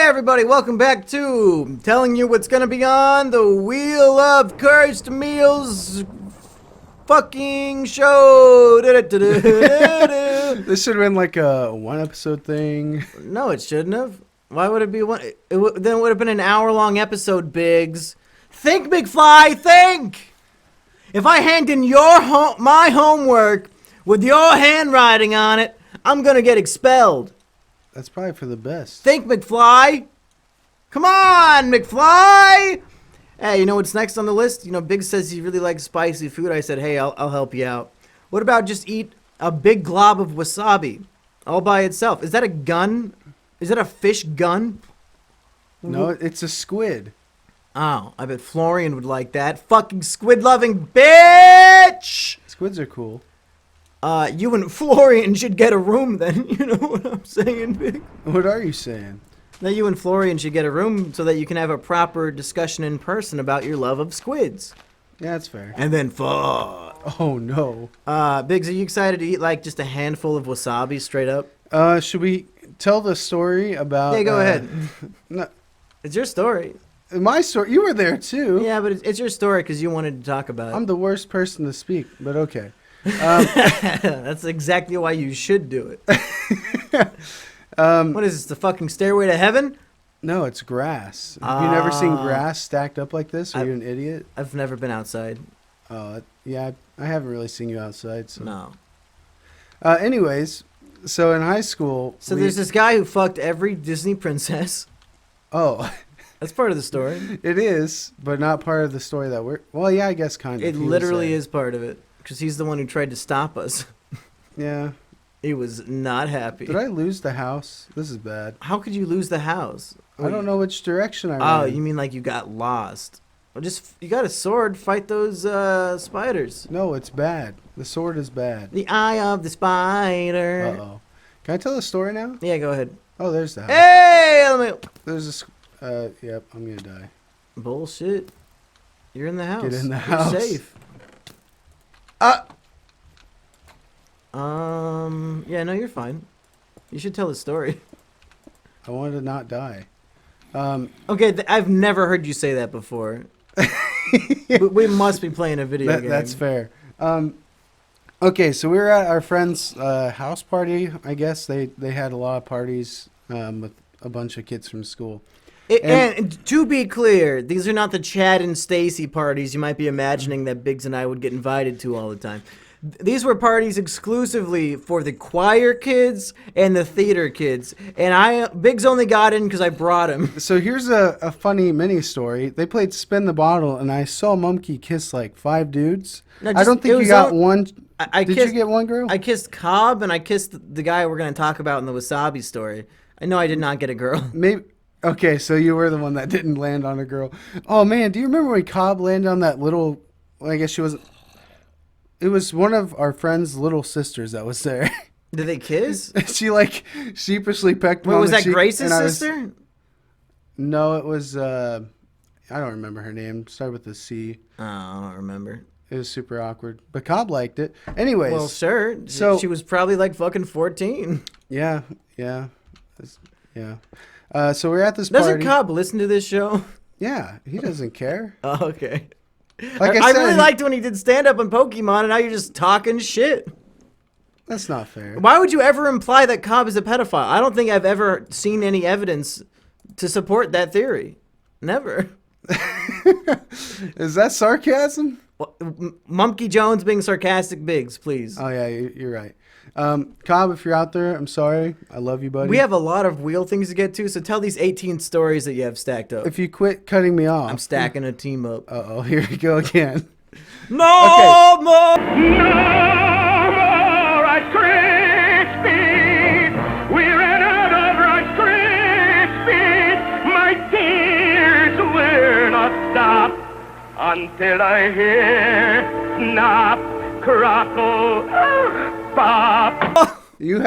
everybody, welcome back to telling you what's gonna be on the Wheel of Cursed Meals fucking show. This should have been like a one episode thing. No, it shouldn't have. Why would it be one? Then it would have been an hour-long episode, Biggs. Think, McFly, think! If I hand in my homework with your handwriting on it, I'm gonna get expelled. That's probably for the best. Think, McFly. Come on, McFly. Hey, you know what's next on the list? You know, Biggs says he really likes spicy food. I said, hey, I'll help you out. What about just eat a big glob of wasabi all by itself? Is that a gun? Is that a fish gun? No, it's a squid. Oh, I bet Florian would like that. Fucking squid-loving bitch! Squids are cool. You and Florian should get a room then. You know what I'm saying, Big? What are you saying? That you and Florian should get a room so that you can have a proper discussion in person about your love of squids. Yeah, that's fair. And then fuck. Oh, no. Biggs, are you excited to eat like just a handful of wasabi straight up? Should we tell the story about... Yeah, go ahead. No, It's your story. my story. You were there, too. Yeah, but it's your story because you wanted to talk about it. I'm the worst person to speak, but okay. That's exactly why you should do it. What is this, the fucking stairway to heaven? No, it's grass. Have you never seen grass stacked up like this? Are you an idiot? I've never been outside. Yeah, I haven't really seen you outside. So. No. Anyways, so in high school... So there's this guy who fucked every Disney princess. Oh... That's part of the story. It is, but not part of the story that we're... Well, yeah, I guess kind of. It literally is part of it. Because he's the one who tried to stop us. Yeah. He was not happy. Did I lose the house? This is bad. How could you lose the house? I don't know which direction I Oh, ran. you mean like you got lost? Well, you got a sword. Fight those spiders. No, it's bad. The sword is bad. The eye of the spider. Uh-oh. Can I tell the story now? Yeah, go ahead. Oh, there's the house. Hey, let me... There's this... Yep, I'm gonna die. Bullshit. You're in the house. Get in the You're house. safe. Yeah, no, you're fine. You should tell the story. I wanted to not die. Okay, I've never heard you say that before. We must be playing a video game. That's fair. Okay, so we were at our friend's house party, I guess. They had a lot of parties with a bunch of kids from school. And to be clear, these are not the Chad and Stacy parties you might be imagining that Biggs and I would get invited to all the time. These were parties exclusively for the choir kids and the theater kids. And Biggs only got in because I brought him. So here's a funny mini story. They played Spin the Bottle, and I saw Mumkey kiss like 5 dudes. No, I don't think you got one. Did you get one girl? I kissed Cobb, and I kissed the guy we're going to talk about in the Wasabi story. I know I did not get a girl. Maybe. Okay, so you were the one that didn't land on a girl. Oh, man, do you remember when Cobb landed on that little... Well, I guess she wasn't... It was one of our friend's little sisters that was there. Did they kiss? She, like, sheepishly pecked me Wait, on was the that cheek, Grace's and sister? No, it was... I don't remember her name. Started with a C. Oh, I don't remember. It was super awkward. But Cobb liked it. Anyways. Well, sure. So, she was probably like fucking 14. Yeah. So we're at this party. Doesn't Cobb listen to this show? Yeah, he doesn't care. Oh, okay. Like I said, really liked when he did stand-up on Pokemon, and now you're just talking shit. That's not fair. Why would you ever imply that Cobb is a pedophile? I don't think I've ever seen any evidence to support that theory. Never. Is that sarcasm? Well, Mumkey Jones being sarcastic, Biggs, please. Oh, yeah, you're right. Cobb, if you're out there, I'm sorry. I love you, buddy. We have a lot of wheel things to get to, so tell these 18 stories that you have stacked up. If you quit cutting me off. I'm stacking a team up. Uh-oh, here we go again. No more! No more Rice Krispies! We ran out of Rice Krispies! My tears will not stop until I hear snap, crackle, pop. You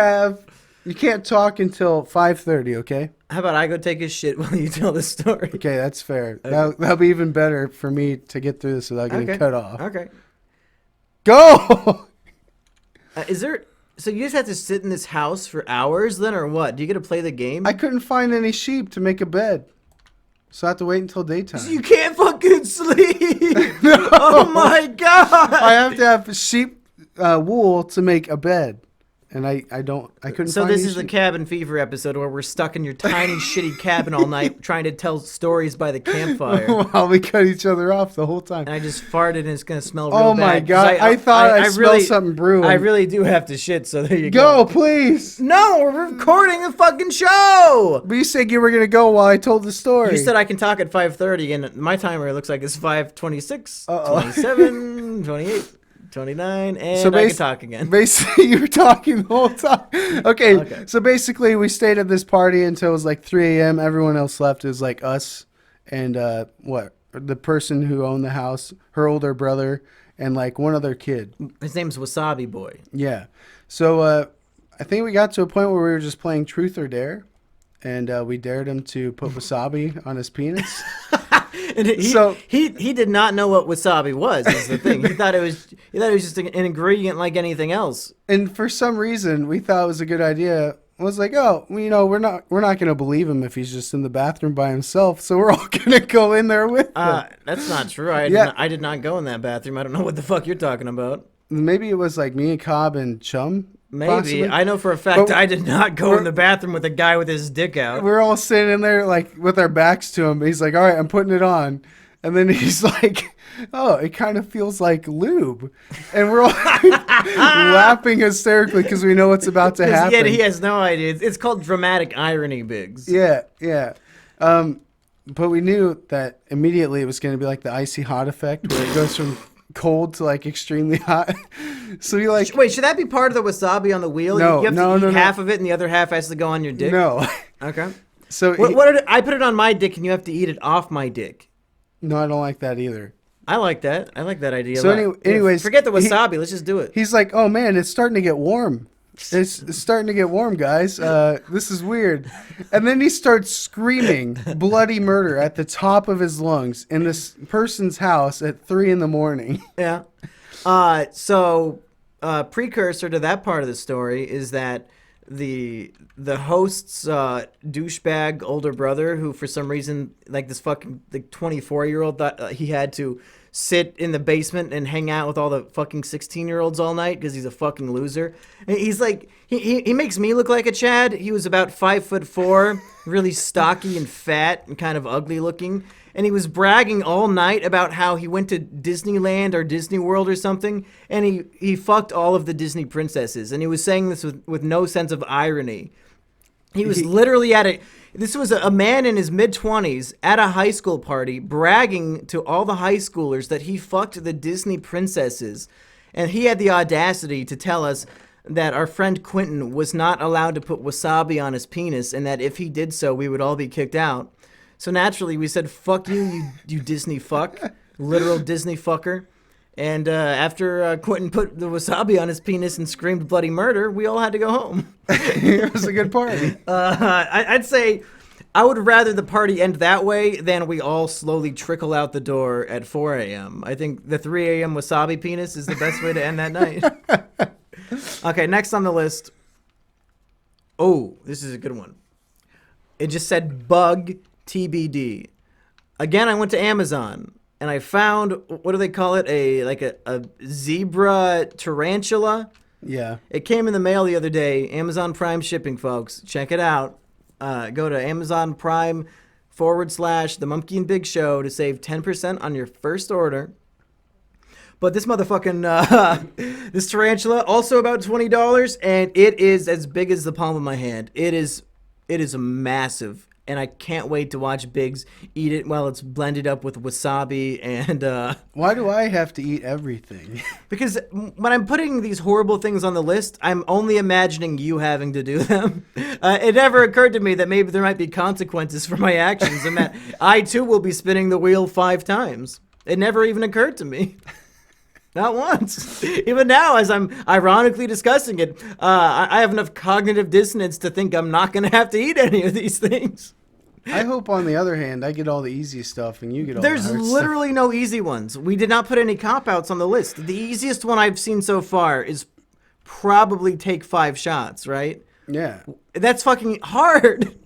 can't talk until 5:30, okay? How about I go take a shit while you tell the story? Okay, that's fair. That'll be even better for me to get through this without getting cut off. Okay. Go! So you just have to sit in this house for hours then, or what? Do you get to play the game? I couldn't find any sheep to make a bed. So I have to wait until daytime. You can't fucking sleep. Oh my god. I have to have sheep wool to make a bed. And I couldn't So find this any is the sheep. cabin fever episode where we're stuck in your tiny shitty cabin all night trying to tell stories by the campfire. While we cut each other off the whole time. And I just farted and it's gonna smell real Oh bad. my 'cause god! I thought I smelled something brewing. I really do have to shit, so there you Go, please. No, we're recording the fucking show. But you said you were gonna go while I told the story. You said I can talk at 5:30, and my timer looks like it's 5:26, Uh-oh. 27, 28, 29, and I can talk again. Basically, you were talking the whole time. Okay, so basically, we stayed at this party until it was like 3 a.m. Everyone else left. It was like us and the person who owned the house, her older brother, and like one other kid. His name's Wasabi Boy. Yeah. So I think we got to a point where we were just playing Truth or Dare, and we dared him to put wasabi on his penis. And he did not know what wasabi was. Is the thing. He thought it was just an ingredient like anything else. And for some reason, we thought it was a good idea. I was like, oh, well, we're not gonna believe him if he's just in the bathroom by himself. So we're all gonna go in there with him. That's not true. I did not go in that bathroom. I don't know what the fuck you're talking about. Maybe it was like me and Cobb and Chum. Maybe. Possibly. I know for a fact I did not go in the bathroom with a guy with his dick out. We're all sitting in there like with our backs to him. He's like, all right, I'm putting it on. And then he's like, oh, it kind of feels like lube. And we're all laughing hysterically because we know what's about to happen. Yeah, he has no idea. It's called dramatic irony, Biggs. Yeah. But we knew that immediately it was going to be like the icy hot effect where it goes from cold to like extremely hot. So you like... Wait, should that be part of the wasabi on the wheel? No, you have to eat no. half of it and the other half has to go on your dick? No. Okay. So I put it on my dick and you have to eat it off my dick. No, I don't like that either. I like that. I like that idea. So anyways, forget the wasabi. Let's just do it. He's like, "Oh man, it's starting to get warm. It's starting to get warm, guys. This is weird." And then he starts screaming bloody murder at the top of his lungs in this person's house at 3 a.m. Yeah. So precursor to that part of the story is that the host's douchebag older brother, who for some reason, like this fucking 24-year-old, thought he had to sit in the basement and hang out with all the fucking 16-year-olds all night because he's a fucking loser. And he's like, he makes me look like a Chad. He was about 5'4", really stocky and fat and kind of ugly looking. And he was bragging all night about how he went to Disneyland or Disney World or something, and he fucked all of the Disney princesses. And he was saying this with no sense of irony. He was literally this was a man in his mid-20s at a high school party bragging to all the high schoolers that he fucked the Disney princesses. And he had the audacity to tell us that our friend Quentin was not allowed to put wasabi on his penis, and that if he did so, we would all be kicked out. So naturally, we said, fuck you Disney fuck. Literal Disney fucker. And after Quentin put the wasabi on his penis and screamed bloody murder, we all had to go home. It was a good party. I'd say I would rather the party end that way than we all slowly trickle out the door at 4 a.m. I think the 3 a.m. wasabi penis is the best way to end that night. Okay, next on the list. Oh, this is a good one. It just said bug TBD. Again, I went to Amazon and I found, what do they call it? A zebra tarantula. Yeah. It came in the mail the other day. Amazon Prime shipping, folks. Check it out. Go to Amazon Prime /The Monkey and Big Show to save 10% on your first order. But this motherfucking, this tarantula, also about $20, and it is as big as the palm of my hand. It is massive. And I can't wait to watch Biggs eat it while it's blended up with wasabi and... Why do I have to eat everything? Because when I'm putting these horrible things on the list, I'm only imagining you having to do them. It never occurred to me that maybe there might be consequences for my actions and that I too will be spinning the wheel 5 times. It never even occurred to me. Not once. Even now, as I'm ironically discussing it, I have enough cognitive dissonance to think I'm not going to have to eat any of these things. I hope, on the other hand, I get all the easy stuff and you get all the hard stuff. There's literally no easy ones. We did not put any cop-outs on the list. The easiest one I've seen so far is probably take 5 shots, right? Yeah. That's fucking hard.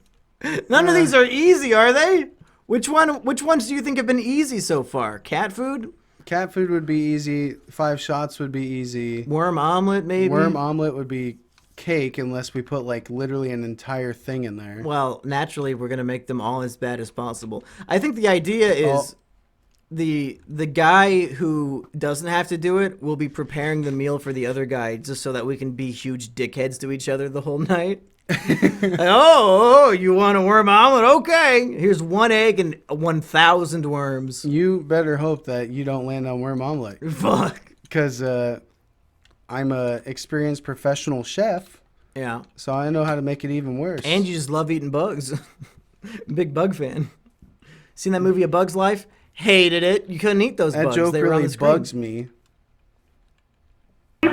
None of these are easy, are they? Which ones do you think have been easy so far? Cat food? Cat food would be easy. 5 shots would be easy. Worm omelet, maybe? Worm omelet would be cake unless we put like literally an entire thing in there. Well, naturally, we're gonna make them all as bad as possible. I think the idea is the guy who doesn't have to do it will be preparing the meal for the other guy, just so that we can be huge dickheads to each other the whole night. Oh, you want a worm omelet? Okay, here's 1 egg and 1,000 worms. You better hope that you don't land on worm omelet. Fuck. Because I'm a experienced professional chef. Yeah. So I know how to make it even worse. And you just love eating bugs. Big bug fan. Seen that movie A Bug's Life? Hated it. You couldn't eat those that bugs. joke They were on really the screen. bugs me. No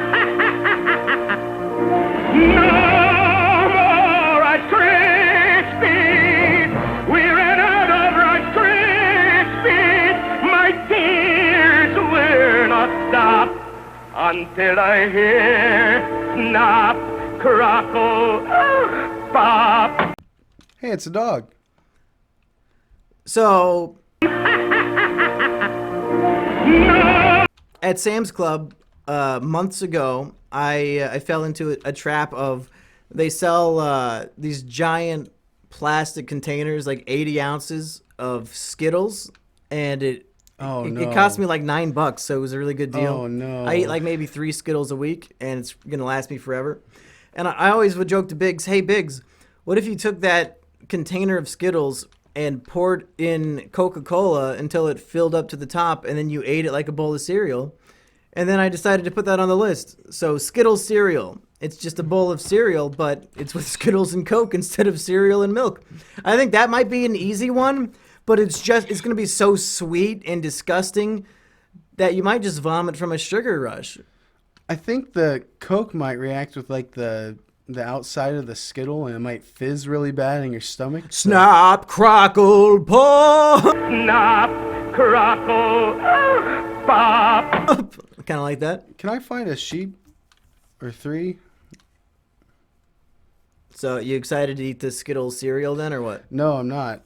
more Rice Krispies. We ran out of Rice Krispies. My tears will not stop until I hear snap, crackle, pop. Hey, it's a dog. So, at Sam's Club months ago, I fell into a trap of they sell these giant plastic containers, like 80 ounces of Skittles, and it cost me like $9, so it was a really good deal. Oh no! I eat like maybe 3 Skittles a week, and it's gonna last me forever. And I always would joke to Biggs, "Hey Biggs, what if you took that container of Skittles and poured in Coca-Cola until it filled up to the top, and then you ate it like a bowl of cereal?" And then I decided to put that on the list. So Skittles cereal. It's just a bowl of cereal, but it's with Skittles and Coke instead of cereal and milk. I think that might be an easy one, but it's going to be so sweet and disgusting that you might just vomit from a sugar rush. I think the Coke might react with like the outside of the Skittle, and it might fizz really bad in your stomach. Snap, crackle, pop. Snap, crackle, pop. Kind of like that. Can I find a sheep or 3? So you excited to eat the Skittles cereal then, or what? No, I'm not.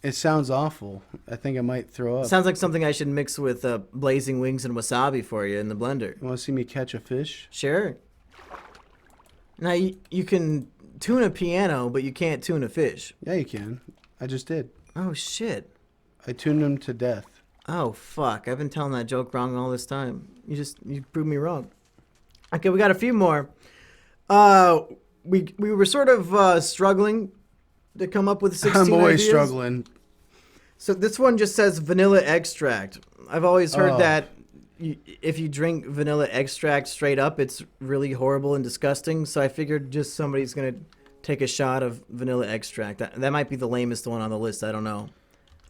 It sounds awful. I think I might throw up. Sounds like something I should mix with blazing wings and wasabi for you in the blender. You want to see me catch a fish? Sure. Now you can tune a piano, but you can't tune a fish. Yeah, you can. I just did. Oh shit. I tuned him to death. Oh fuck! I've been telling that joke wrong all this time. You proved me wrong. Okay, we got a few more. We were sort of struggling to come up with 16 I'm always ideas. struggling. So this one just says vanilla extract. I've always heard that if you drink vanilla extract straight up, it's really horrible and disgusting. So I figured just somebody's gonna take a shot of vanilla extract. That might be the lamest one on the list. I don't know.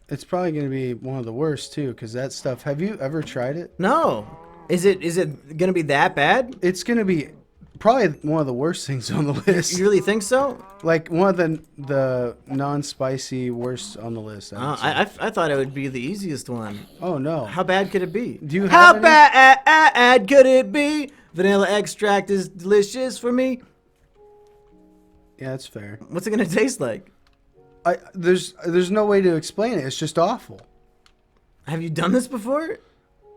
It's probably going to be one of the worst too, because that stuff. Have you ever tried it? No. Is it gonna be that bad? It's going to be probably one of the worst things on the list. You really think so? Like one of the non-spicy worst on the list. I thought it would be the easiest one. Oh no! How bad could it be? Do you How have any? bad could it be? Vanilla extract is delicious for me. Yeah, that's fair. What's it gonna taste like? There's no way to explain it. It's just awful. Have you done this before?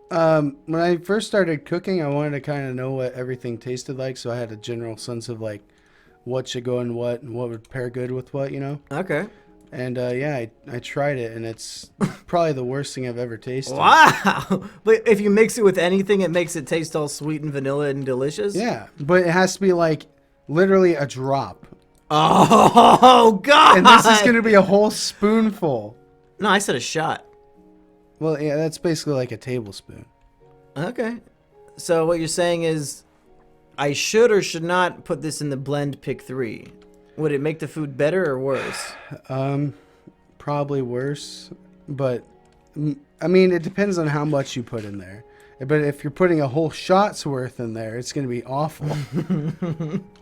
When I first started cooking, I wanted to kind of know what everything tasted like, so I had a general sense of like what should go in what and what would pair good with what, you know. Okay. And yeah, I tried it, and it's probably the worst thing I've ever tasted. Wow! But if you mix it with anything, it makes it taste all sweet and vanilla and delicious. Yeah, but it has to be like literally a drop. Oh God! And this is gonna be a whole spoonful. No, I said a shot. Well, yeah, that's basically like a tablespoon. Okay. So what you're saying is, I should or should not put this in the blend pick 3. Would it make the food better or worse? Probably worse, but I mean, it depends on how much you put in there. But if you're putting a whole shot's worth in there, it's gonna be awful.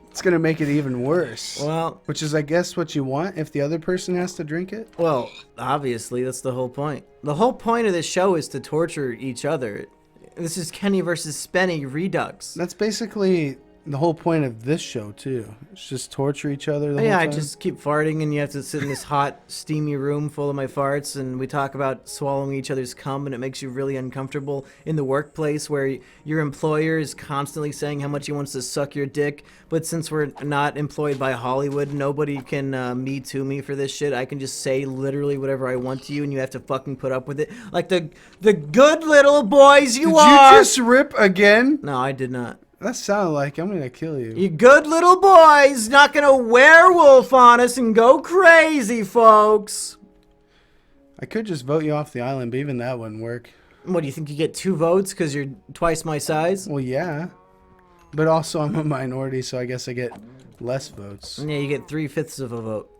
It's gonna make it even worse. Well, which is, I guess, what you want if the other person has to drink it. Well, obviously, that's the whole point. The whole point of this show is to torture each other. This is Kenny versus Spenny Redux. That's basically the whole point of this show too. It's just torture each other. The Yeah, whole I time. just keep farting, and you have to sit in this hot, steamy room full of my farts, and we talk about swallowing each other's cum, and it makes you really uncomfortable in the workplace where your employer is constantly saying how much he wants to suck your dick, but since we're not employed by Hollywood, nobody can me too me for this shit. I can just say literally whatever I want to you, and you have to fucking put up with it, like the good little boys you Did are. you just rip again? No, I did not. That sounded like I'm gonna kill you. You good little boys, not gonna werewolf on us and go crazy, folks. I could just vote you off the island, but even that wouldn't work. What, do you think you get 2 votes because you're twice my size? Well, yeah. But also, I'm a minority, so I guess I get less votes. Yeah, you get 3/5 of a vote.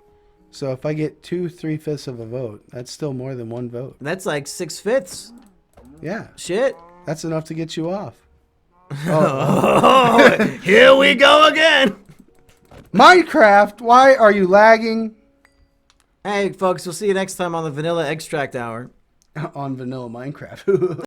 So if I get 2/3 of a vote, that's still more than 1 vote. That's like 6/5. Yeah. Shit. That's enough to get you off. Oh, here we go again. Minecraft, why are you lagging? Hey, folks, we'll see you next time on the Vanilla Extract Hour. On vanilla Minecraft.